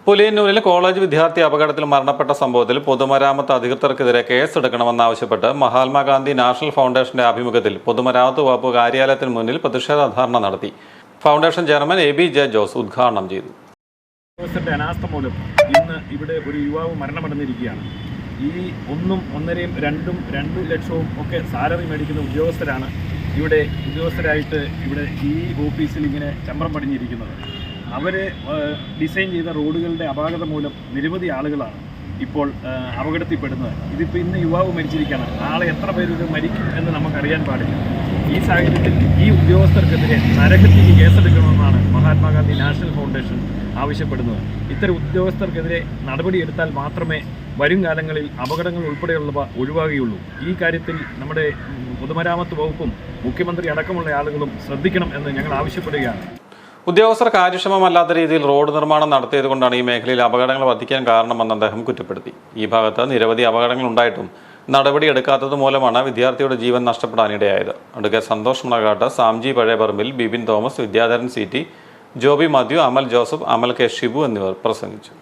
പുലിയന്നൂരിൽ college വിദ്യാർത്ഥി അപകടത്തിൽ മരണപ്പെട്ട സംഭവത്തിൽ പൊതുമരാമത്ത് അധികൃതർക്കെതിരെ കേസെടുക്കണമെന്നാവശ്യപ്പെട്ട് മഹാത്മാഗാന്ധി നാഷണൽ ഫൗണ്ടേഷന്റെ ആഭിമുഖ്യത്തിൽ പൊതുമരാമത്ത് വകുപ്പ് കാര്യാലയത്തിന് മുന്നിൽ പ്രതിഷേധ ധർണ നടത്തി. ഫൗണ്ടേഷൻ ചെയർമാൻ ABJ ജോസ് ഉദ്ഘാടനം ചെയ്തു. അനാസ്ഥ മൂലം ഇന്ന് ഇവിടെ ഒരു യുവാവ് മരണമടഞ്ഞിരിക്കുകയാണ്. ഈ 1, 1.5, 2 ലക്ഷവും ഒക്കെ സാലറി മേടിക്കുന്ന ഉദ്യോഗസ്ഥരായിട്ട് ഇവിടെ ഈ ഓഫീസിൽ ഇങ്ങനെ ചമ്രം പടിഞ്ഞിരിക്കുന്നത്. അവർ ഡിസൈൻ ചെയ്ത റോഡുകളുടെ അപാകത മൂലം നിരവധി ആളുകളാണ് ഇപ്പോൾ അപകടത്തിൽപ്പെടുന്നത്. ഇതിപ്പോൾ ഇന്ന് യുവാവ് മരിച്ചിരിക്കുകയാണ്, നാളെ എത്ര പേര് മരിക്കും എന്ന് നമുക്കറിയാൻ പാടില്ല. ഈ സാഹചര്യത്തിൽ ഈ ഉദ്യോഗസ്ഥർക്കെതിരെ നരഹത്യക്ക് കേസെടുക്കണമെന്നാണ് മഹാത്മാഗാന്ധി നാഷണൽ ഫൗണ്ടേഷൻ ആവശ്യപ്പെടുന്നത്. ഇത്തരം ഉദ്യോഗസ്ഥർക്കെതിരെ നടപടിയെടുത്താൽ മാത്രമേ വരും കാലങ്ങളിൽ അപകടങ്ങൾ ഉൾപ്പെടെയുള്ളവ ഒഴിവാകുകയുള്ളൂ. ഈ കാര്യത്തിൽ നമ്മുടെ പൊതുമരാമത്ത് വകുപ്പും മുഖ്യമന്ത്രി അടക്കമുള്ള ആളുകളും ശ്രദ്ധിക്കണം എന്ന് ഞങ്ങൾ ആവശ്യപ്പെടുകയാണ്. ഉദ്യോഗസ്ഥർ കാര്യക്ഷമമല്ലാത്ത രീതിയിൽ റോഡ് നിർമ്മാണം നടത്തിയതുകൊണ്ടാണ് ഈ മേഖലയിൽ അപകടങ്ങൾ വർദ്ധിക്കാൻ കാരണമെന്ന് അദ്ദേഹം കുറ്റപ്പെടുത്തി. ഈ ഭാഗത്ത് നിരവധി അപകടങ്ങൾ ഉണ്ടായിട്ടും നടപടിയെടുക്കാത്തത് മൂലമാണ് വിദ്യാർത്ഥിയുടെ ജീവൻ നഷ്ടപ്പെടാനിടയായത്. Advocate Santhosh Manakkattu, Samji Pazhayaparambil, Bibin Thomas, Vidyadharan CT, Joby Mathew, Amal Joseph, Amal K. Shibu എന്നിവർ പ്രസംഗിച്ചു.